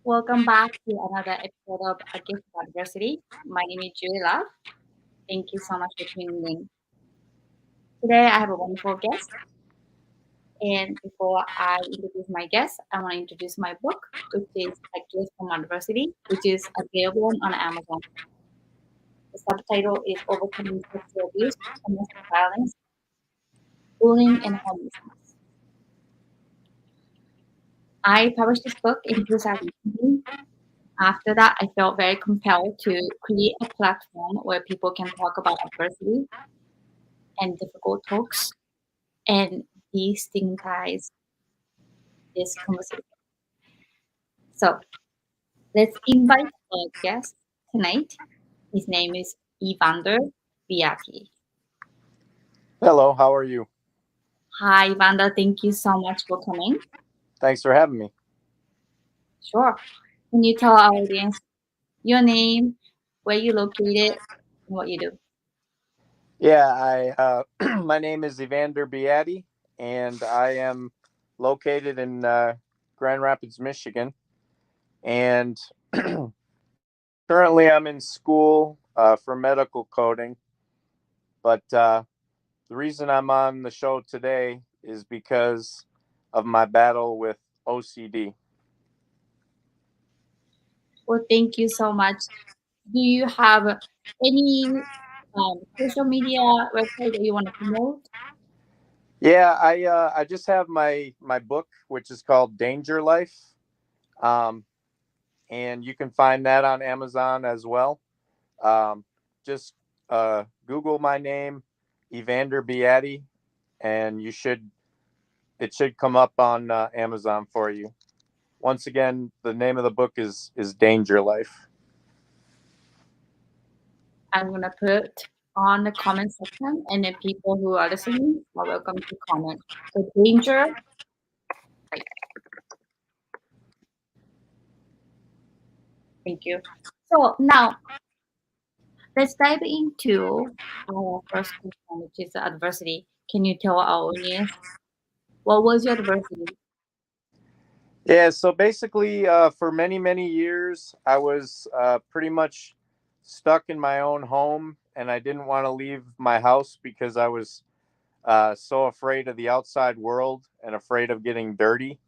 Welcome back to another episode of Against Adversity. My name is Juri. Thank you so much for tuning in. Today I have a wonderful guest, and before I introduce my guest, I want to introduce my book, which is A Gift from Adversity, which is available on Amazon. The subtitle is Overcoming Sexual Abuse, Domestic Violence, Bullying, and Homelessness. I published this book in 2018. After that, I felt very compelled to create a platform where people can talk about adversity and difficult talks and destigmatize this conversation. So let's invite our guest tonight. His name is Evander Beaty. Hello, how are you? Hi, Evander. Thank you so much for coming. Thanks for having me. Sure. Can you tell our audience your name, where you located, and what you do? My name is Evander Beaty, and I am located in Grand Rapids, Michigan. And currently, I'm in school for medical coding. But the reason I'm on the show today is because of my battle with OCD. Well, thank you so much. Do you have any social media website that you want to promote? I just have my book, which is called Danger Life. Um, and you can find that on Amazon as well. Just Google my name, Evander Beaty, and it should come up on Amazon for you. Once again, the name of the book is Danger Life. I'm gonna put on the comment section, and the people who are listening are welcome to comment. So danger, right? Thank you. So now let's dive into our first question, which is adversity. Can you tell our audience what was your adversity? Yeah, so basically, for many years, I was pretty much stuck in my own home, and I didn't want to leave my house because I was so afraid of the outside world and afraid of getting dirty.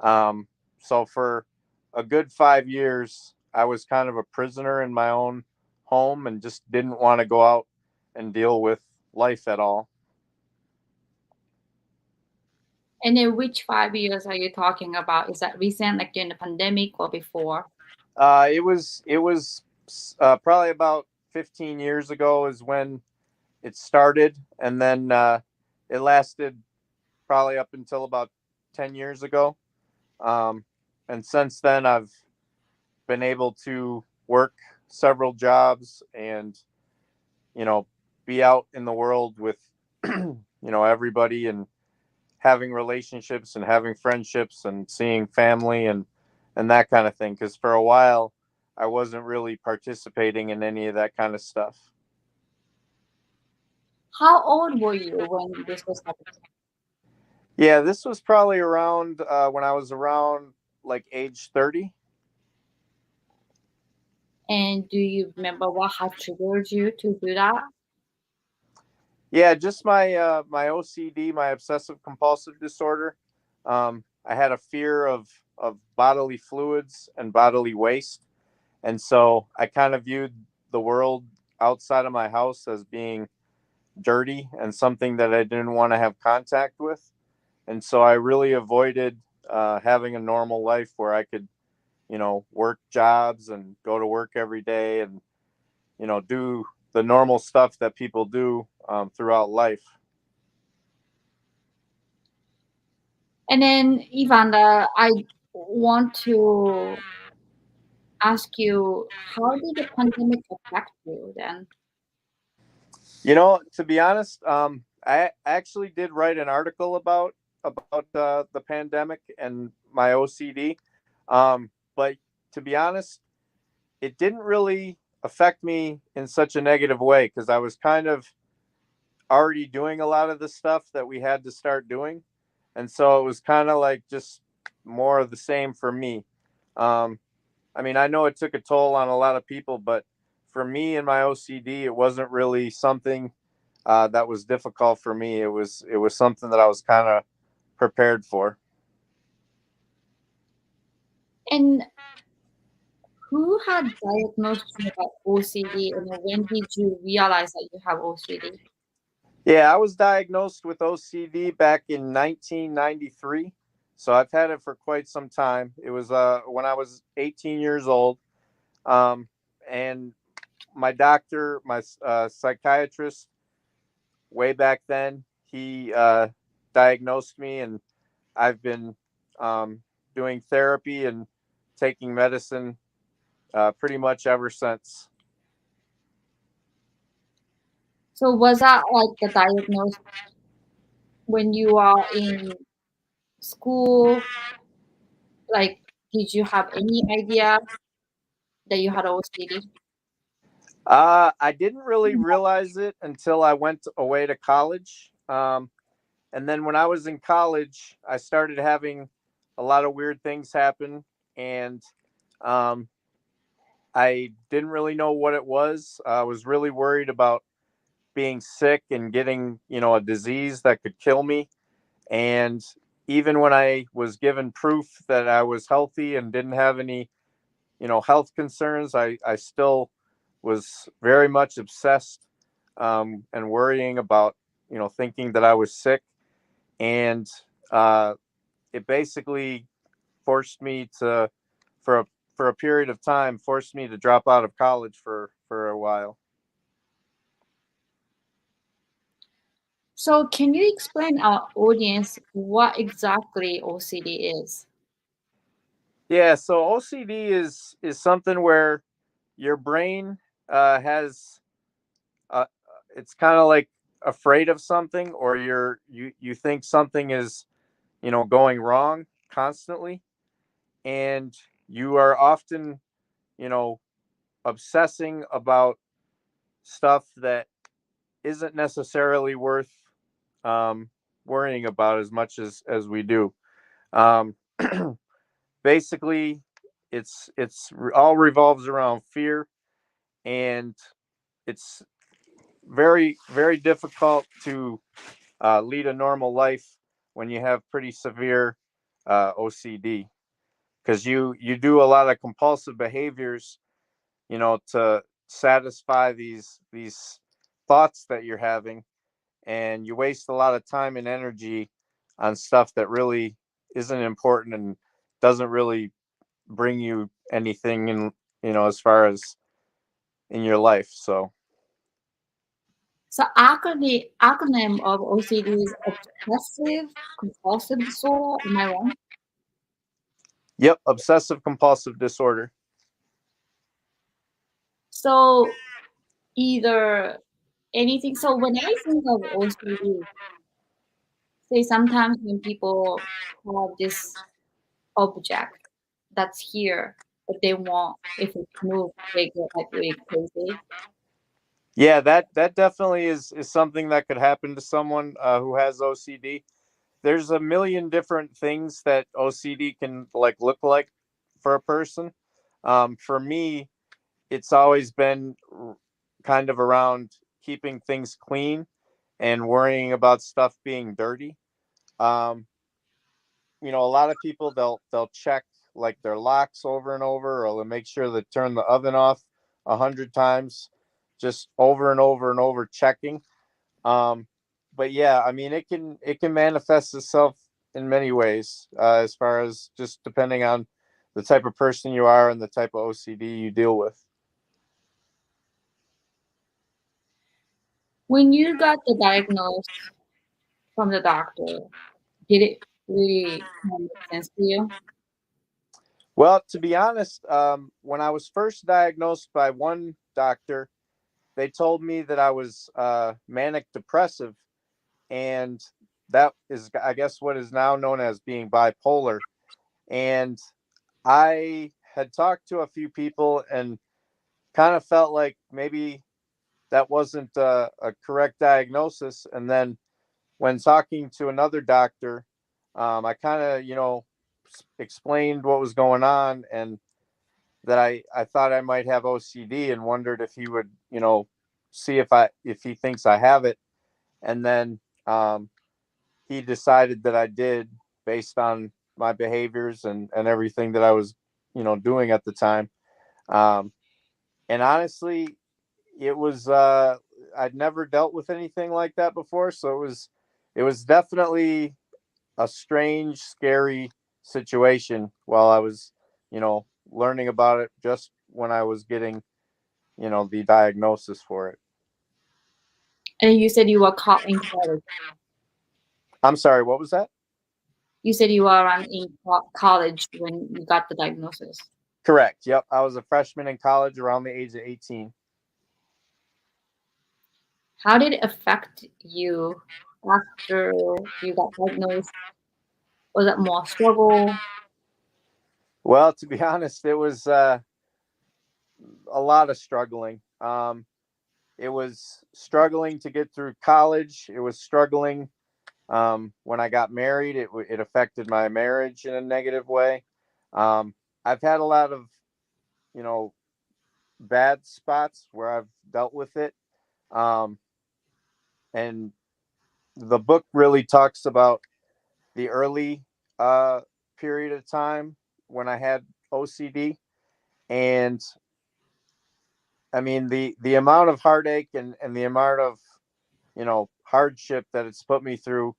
So for a good 5 years, I was kind of a prisoner in my own home and just didn't want to go out and deal with life at all. And then which 5 years are you talking about? Is that recent, like during the pandemic or before? It was probably about 15 years ago is when it started, and then it lasted probably up until about 10 years ago. Um, and since then, I've been able to work several jobs and you know be out in the world with everybody and having relationships and having friendships and seeing family and that kind of thing, because for a while I wasn't really participating in any of that kind of stuff. How old were you when this was happening? Yeah, this was probably around when I was around like age 30. And do you remember what had triggered you to do that? Yeah, just my OCD, my obsessive compulsive disorder. I had a fear of bodily fluids and bodily waste, and so I kind of viewed the world outside of my house as being dirty and something that I didn't want to have contact with, and so I really avoided having a normal life where I could, work jobs and go to work every day and do the normal stuff that people do throughout life. And then, Ivanda, I want to ask you, how did the pandemic affect you then? To be honest, I actually did write an article about the pandemic and my OCD. But to be honest, it didn't really affect me in such a negative way because I was kind of already doing a lot of the stuff that we had to start doing, and so it was kind of like just more of the same for me. Um, I mean, I know it took a toll on a lot of people, but for me and my OCD, it wasn't really something that was difficult for me. It was something that I was kind of prepared for. And who had diagnosed you about OCD, and when did you realize that you have OCD? Yeah, I was diagnosed with OCD back in 1993. So I've had it for quite some time. It was when I was 18 years old. Um, and my doctor, my psychiatrist, way back then, he diagnosed me, and I've been doing therapy and taking medicine pretty much ever since. So was that like the diagnosis when you are in school? Like, did you have any idea that you had OCD? I didn't really realize it until I went away to college. And then when I was in college, I started having a lot of weird things happen. And um, I didn't really know what it was. I was really worried about being sick and getting, a disease that could kill me. And even when I was given proof that I was healthy and didn't have any, health concerns, I still was very much obsessed and worrying about, thinking that I was sick. And uh, it basically forced me to, for a, for a period of time, forced me to drop out of college for a while. So can you explain our audience what exactly OCD is? Yeah, so OCD is something where your brain has it's kind of like afraid of something, or you think something is going wrong constantly, and you are often you know obsessing about stuff that isn't necessarily worth um, worrying about as much as we do. Um, Basically, all revolves around fear, and it's very difficult to lead a normal life when you have pretty severe OCD, because you do a lot of compulsive behaviors, to satisfy these thoughts that you're having, and you waste a lot of time and energy on stuff that really isn't important and doesn't really bring you anything in, as far as in your life. So So acronym of OCD is obsessive compulsive disorder. Am I wrong? yep, obsessive compulsive disorder. So either anything. So when I think of OCD, say sometimes when people have this object that's here, but they want if it moves, they get like really crazy. Yeah, that definitely is something that could happen to someone who has OCD. There's a million different things that OCD can like look like for a person. For me, it's always been kind of around keeping things clean and worrying about stuff being dirty. Um, a lot of people they'll check like their locks over and over, or they'll make sure they turn the oven off 100 times, just over and over and over checking. Um, but yeah, I mean, it can manifest itself in many ways, as far as just depending on the type of person you are and the type of OCD you deal with. When you got the diagnosis from the doctor, did it really make sense to you? Well, to be honest, when I was first diagnosed by one doctor, they told me that I was manic depressive, and that is, I guess, what is now known as being bipolar. And I had talked to a few people and kind of felt like maybe that wasn't a correct diagnosis. And then when talking to another doctor, I kind of, explained what was going on, and that I thought I might have OCD and wondered if he would, see if he thinks I have it. And then he decided that I did based on my behaviors and everything that I was, doing at the time. Um, and honestly, it was I'd never dealt with anything like that before, so it was definitely a strange, scary situation while I was, learning about it just when I was getting, the diagnosis for it. And you said you were in college. I'm sorry, what was that? You said you were around in college when you got the diagnosis. Correct. Yep. I was a freshman in college around the age of 18. How did it affect you after you got diagnosed? Was it more struggle? Well, to be honest, it was a lot of struggling. It was struggling to get through college. It was struggling when I got married. It affected my marriage in a negative way. I've had a lot of, you know, bad spots where I've dealt with it. Um, and the book really talks about the early uh, period of time when I had OCD. And I mean, the amount of heartache and the amount of, hardship that it's put me through,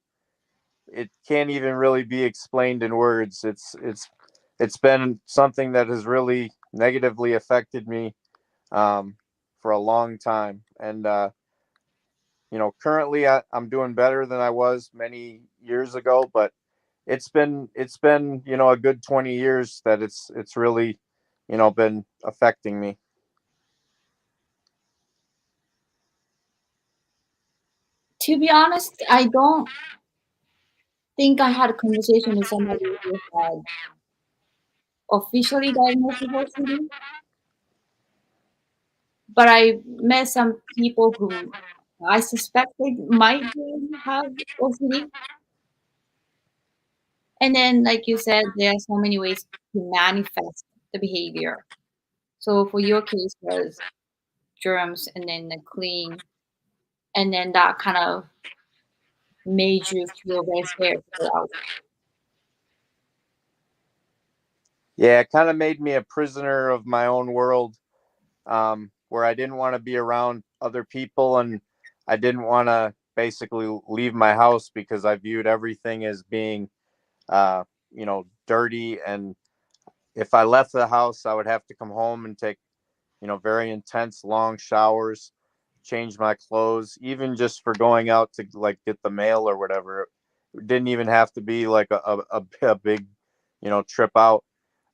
it can't even really be explained in words. It's been something that has really negatively affected me for a long time. And currently I'm doing better than I was many years ago, but it's been a good 20 years that it's really been affecting me. To be honest, I don't think I had a conversation with somebody who had officially diagnosed with OCD, but I met some people who I suspected might have OCD. And then, like you said, there are so many ways to manifest the behavior. So for your case was germs and then the clean, and then that kind of made you feel very scared to go out. Yeah, it kind of made me a prisoner of my own world, where I didn't want to be around other people, and I didn't want to basically leave my house because I viewed everything as being, dirty. And if I left the house, I would have to come home and take, very intense, long showers, change my clothes, even just for going out to like get the mail or whatever. It didn't even have to be like a big, trip out.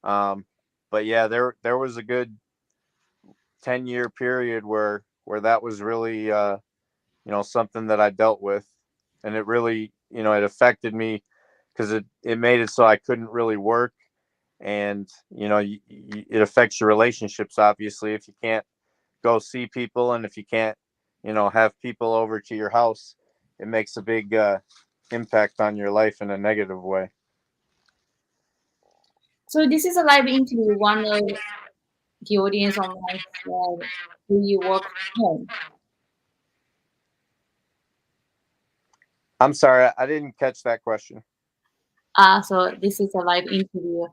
Um, but yeah, there was a good 10-year period where that was really something that I dealt with, and it really it affected me because it made it so I couldn't really work. And it affects your relationships, obviously, if you can't go see people, and if you can't have people over to your house. It makes a big impact on your life in a negative way. So this is a live interview. One of the audience online said, "Do you work from home?" I'm sorry, I didn't catch that question. So this is a live interview.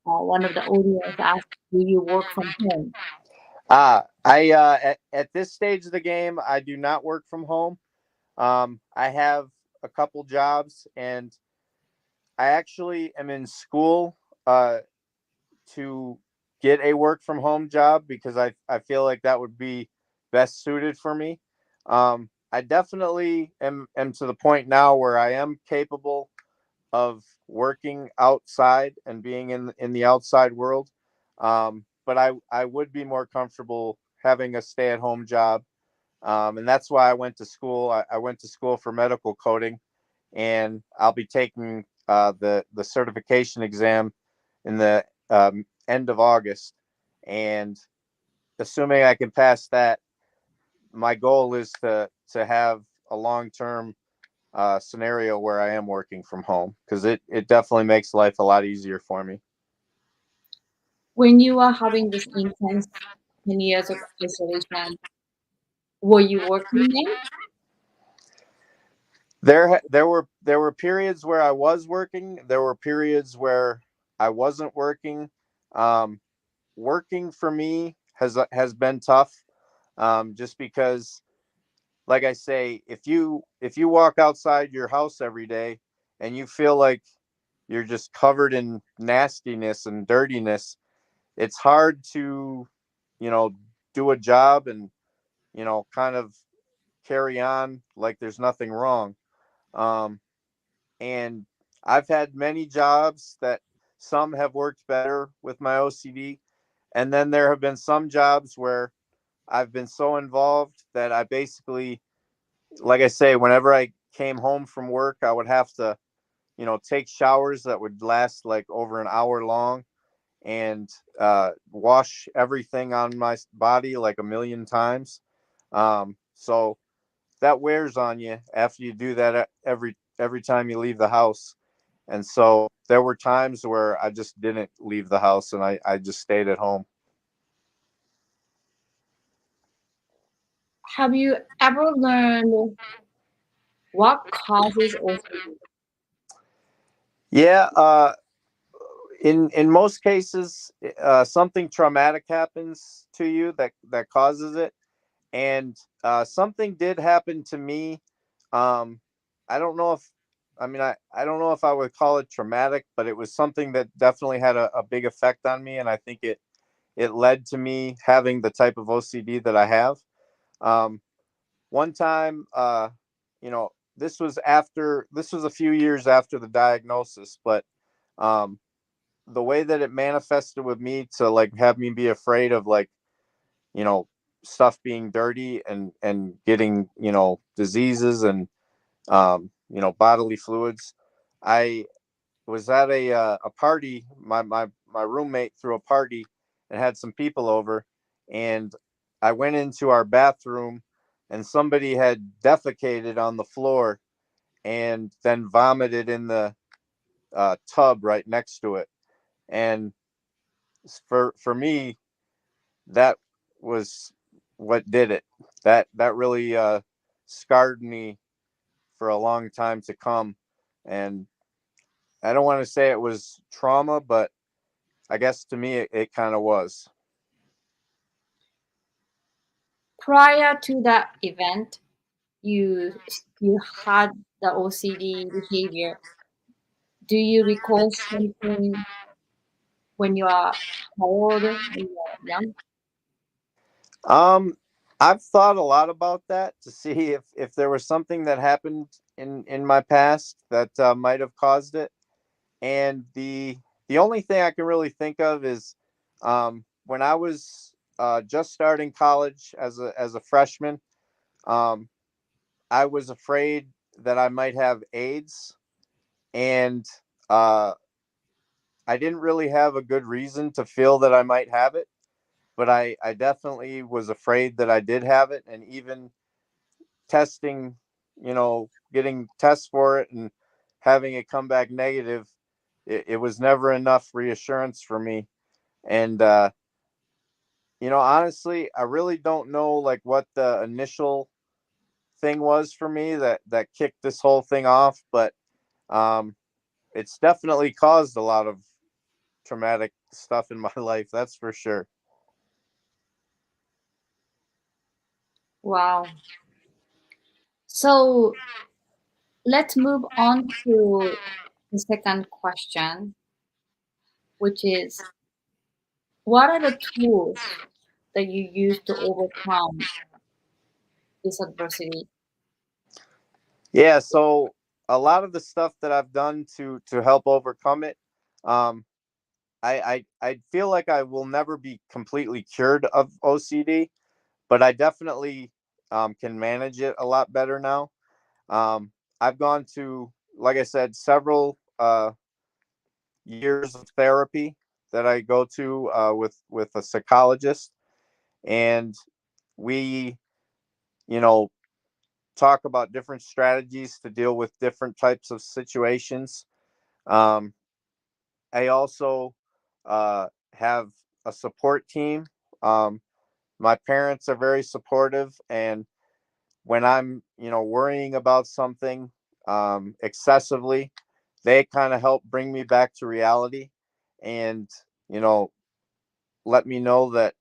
One of the audience asked, "Do you work from home?" I at this stage of the game, I do not work from home. I have a couple jobs, and I actually am in school to get a work from home job because I feel like that would be best suited for me. I definitely am to the point now where I am capable of working outside and being in the outside world. But I would be more comfortable having a stay at home job. And that's why I went to school. I went to school for medical coding, and I'll be taking the certification exam in the end of August. And assuming I can pass that, my goal is to have a long term scenario where I am working from home, because it definitely makes life a lot easier for me. When you are having this intense 10 years of isolation, were you working then? There were periods where I was working. There were periods where I wasn't working. Um, Working for me has been tough, just because, like I say, if you walk outside your house every day and you feel like you're just covered in nastiness and dirtiness, it's hard to, you know, do a job and, kind of carry on like there's nothing wrong. Um, and I've had many jobs that some have worked better with my OCD, and then there have been some jobs where I've been so involved that I basically, like I say, whenever I came home from work, I would have to, take showers that would last like over an hour long, and wash everything on my body like a million times. So that wears on you after you do that every time you leave the house. And so there were times where I just didn't leave the house and I just stayed at home. Have you ever learned what causes OCD? Yeah, in most cases, something traumatic happens to you that causes it, and something did happen to me. Um, I don't know if, I don't know if I would call it traumatic, but it was something that definitely had a big effect on me, and I think it led to me having the type of OCD that I have. Um, One time, this was a few years after the diagnosis, but um, the way that it manifested with me to like have me be afraid of, like, you know stuff being dirty and getting, diseases and, bodily fluids. I was at a party. My roommate threw a party and had some people over, and I went into our bathroom, and somebody had defecated on the floor and then vomited in the tub right next to it. And for me, that was what did it. That really scarred me for a long time to come. And I don't want to say it was trauma, but I guess to me it kind of was. Prior to that event, you had the OCD behavior. Do you recall something when you are old, when you are young? Um, I've thought a lot about that to see if there was something that happened in my past that might have caused it. And the only thing I can really think of is, when I was just starting college as a freshman. Um, I was afraid that I might have AIDS, and uh, I didn't really have a good reason to feel that I might have it, but I definitely was afraid that I did have it. And even testing, getting tests for it and having it come back negative, it was never enough reassurance for me. And, honestly, I really don't know like what the initial thing was for me that kicked this whole thing off, but um, it's definitely caused a lot of traumatic stuff in my life. That's for sure. Wow. So let's move on to the second question, which is what are the tools that you use to overcome this adversity? Yeah, so a lot of the stuff that I've done to help overcome it, um, I feel like I will never be completely cured of OCD, but I definitely can manage it a lot better now. I've gone to, like I said, several years of therapy that I go to with a psychologist, and we, you know, talk about different strategies to deal with different types of situations. Um, I also have a support team. Um, my parents are very supportive, and when I'm, worrying about something excessively, they kind of help bring me back to reality, and you know, let me know that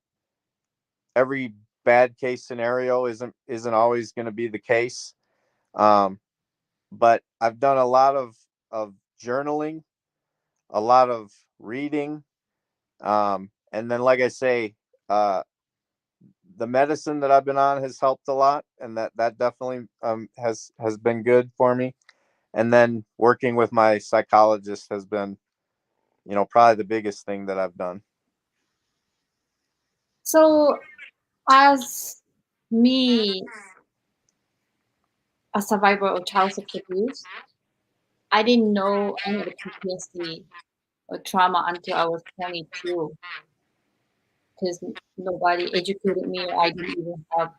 every bad case scenario isn't always going to be the case. Um, but I've done a lot of journaling, a lot of reading, and then, like I say, uh, the medicine that I've been on has helped a lot, and that definitely has been good for me. And then working with my psychologist has been, probably the biggest thing that I've done. So, as me, a survivor of child sexual abuse, I didn't know I had a PTSD or trauma until I was 22 because nobody educated me or I didn't even have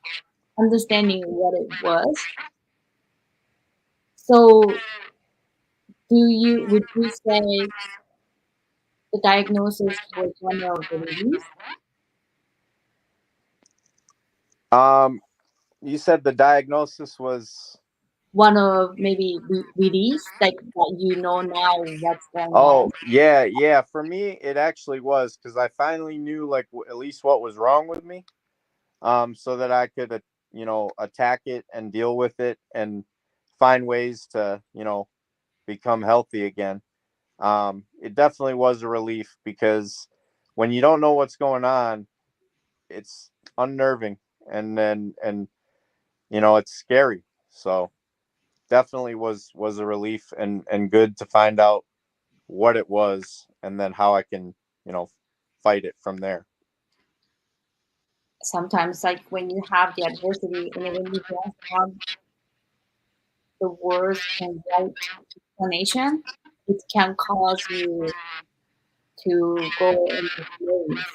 understanding what it was. So, would you say the diagnosis was one of the relief? Um, you said the diagnosis was. One of maybe relief, like that you know now what's going Oh, on? yeah, yeah. For me, it actually was, because I finally knew, like, at least what was wrong with me, so that I could, attack it and deal with it and find ways to, become healthy again. It definitely was a relief, because when you don't know what's going on, it's unnerving, and it's scary. So definitely was a relief, and good to find out what it was, and then how I can, fight it from there. Sometimes, like when you have the adversity and when you don't have the words and right explanation, it can cause you to go into place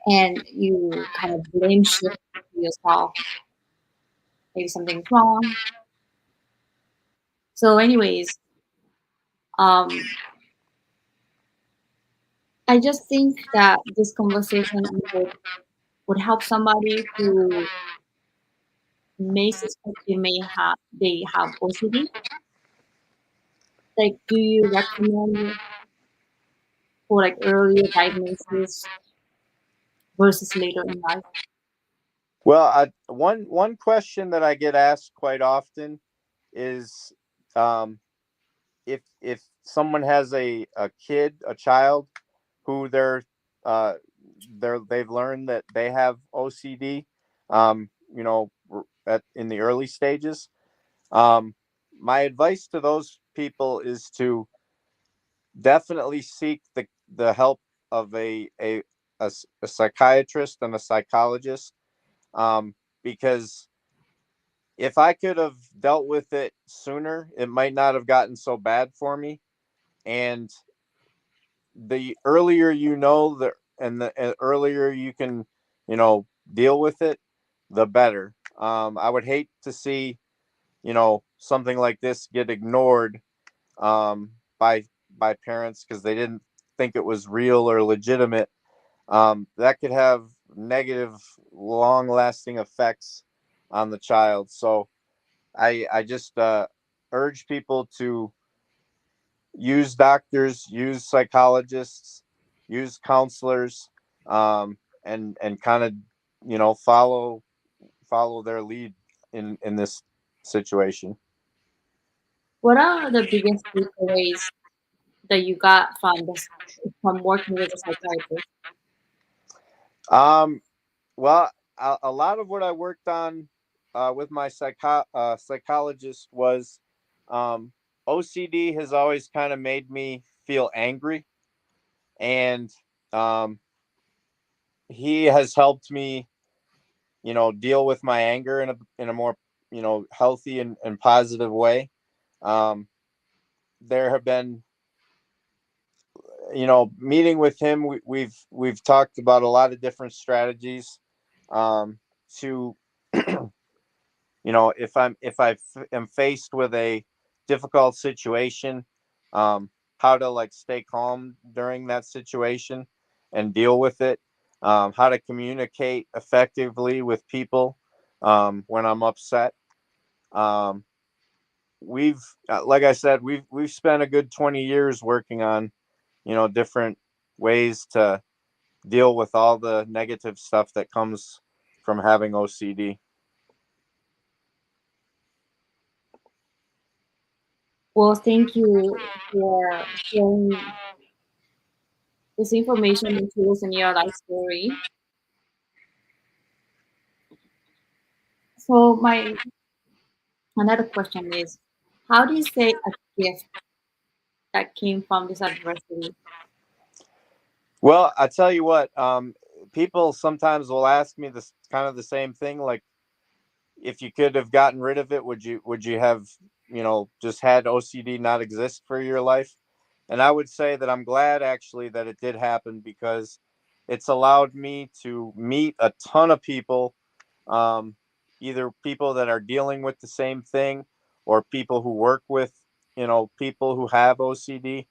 and you kind of blame shift to yourself. Maybe something's wrong. So, anyways, um, I just think that this conversation would help somebody who may suspect they have OCD. Like, do you recommend for like earlier diagnosis versus later in life? Well, one question that I get asked quite often is, um, if someone has a child who they've learned that they have OCD, in the early stages. Um, my advice to those people is to definitely seek the help of a psychiatrist and a psychologist, because if I could have dealt with it sooner, it might not have gotten so bad for me. And the earlier the earlier you can, deal with it, the better. I would hate to see, something like this get ignored, um, by parents, because they didn't think it was real or legitimate. That could have negative, long lasting effects on the child. So I just urge people to use doctors, use psychologists, use counselors, and kind of, follow their lead in this situation. What are the biggest takeaways that you got from this from working with a psychiatrist? Um, well, a lot of what I worked on with my psychologist was, OCD has always kind of made me feel angry, and um, he has helped me, deal with my anger in a more, healthy and positive way. Um, there have been, meeting with him, we've talked about a lot of different strategies, to, if I am faced with a difficult situation, um, how to like stay calm during that situation and deal with it, how to communicate effectively with people when I'm upset. Um, we've like I said, we've spent a good 20 years working on, different ways to deal with all the negative stuff that comes from having OCD. Well, thank you for sharing this information and tools in your life story. So my another question is, how do you say a gift that came from this adversity? Well, I tell you what, people sometimes will ask me this kind of the same thing, like, if you could have gotten rid of it, would you have, just had OCD not exist for your life? And I would say that I'm glad actually that it did happen, because it's allowed me to meet a ton of people, um, either people that are dealing with the same thing, or people who work with, people who have OCD.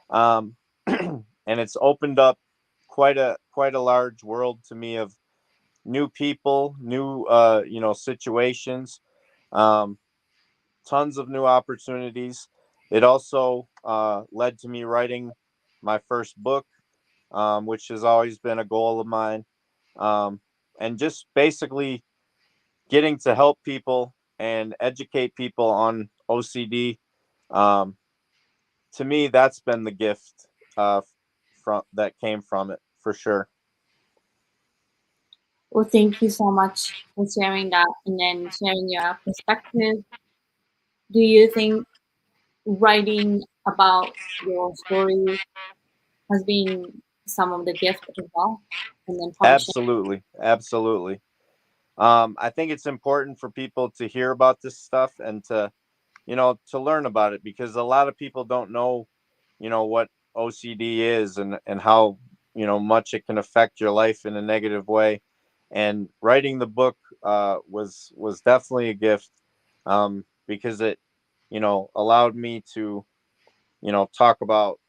Um, and it's opened up quite a large world to me of new people, new situations, um, tons of new opportunities. It also led to me writing my first book, which has always been a goal of mine, um, and just basically getting to help people and educate people on OCD. Um, to me, that's been the gift from that came from it for sure. Well, thank you so much for sharing that and then sharing your perspective. Do you think writing about your story has been some of the gift as well, and then publishing? Absolutely, absolutely. I think it's important for people to hear about this stuff and to learn about it, because a lot of people don't know, what OCD is, and how, much it can affect your life in a negative way. And writing the book was definitely a gift, because it, allowed me to, talk about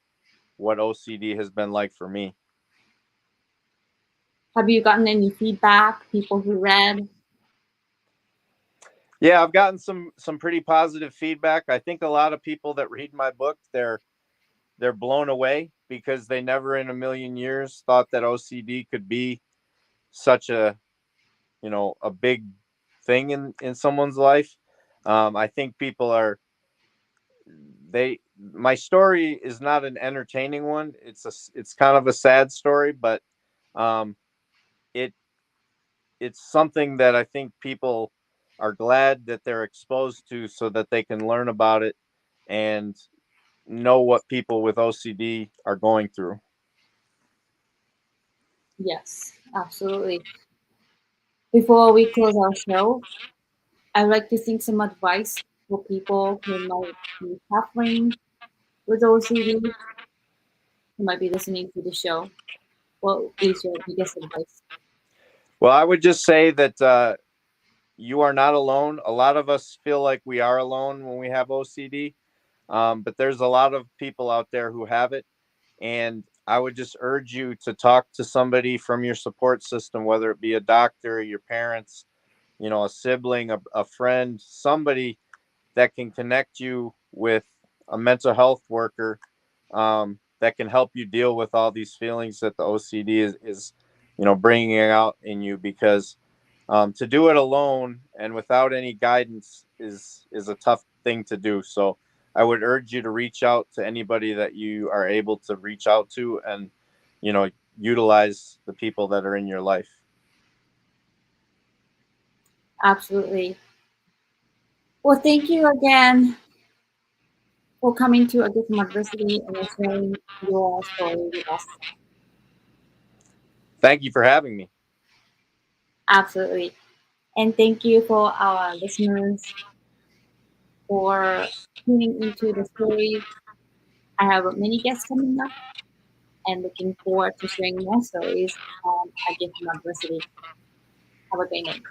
what OCD has been like for me. Have you gotten any feedback? People who read? Yeah, I've gotten some pretty positive feedback. I think a lot of people that read my book, they're blown away, because they never in a million years thought that OCD could be such a big thing in someone's life. I think people are they my story is not an entertaining one. It's kind of a sad story, but um, it it's something that I think people are glad that they're exposed to, so that they can learn about it and know what people with OCD are going through. Yes, absolutely. Before we close our show, I'd like to think some advice for people who might be suffering with OCD, who might be listening to the show. What is your biggest advice? Well, I would just say that you are not alone. A lot of us feel like we are alone when we have OCD, but there's a lot of people out there who have it. And I would just urge you to talk to somebody from your support system, whether it be a doctor, your parents, a sibling, a friend, somebody that can connect you with a mental health worker, that can help you deal with all these feelings that the OCD is bringing out in you. Because to do it alone and without any guidance is a tough thing to do. So I would urge you to reach out to anybody that you are able to reach out to, and you know utilize the people that are in your life. Absolutely. Well, thank you again for coming to A Gift from Adversity and sharing your story with us. Thank you for having me. Absolutely. And thank you for our listeners for tuning into the story. I have many guests coming up and looking forward to sharing more stories on A Gift from Adversity. Have a great night.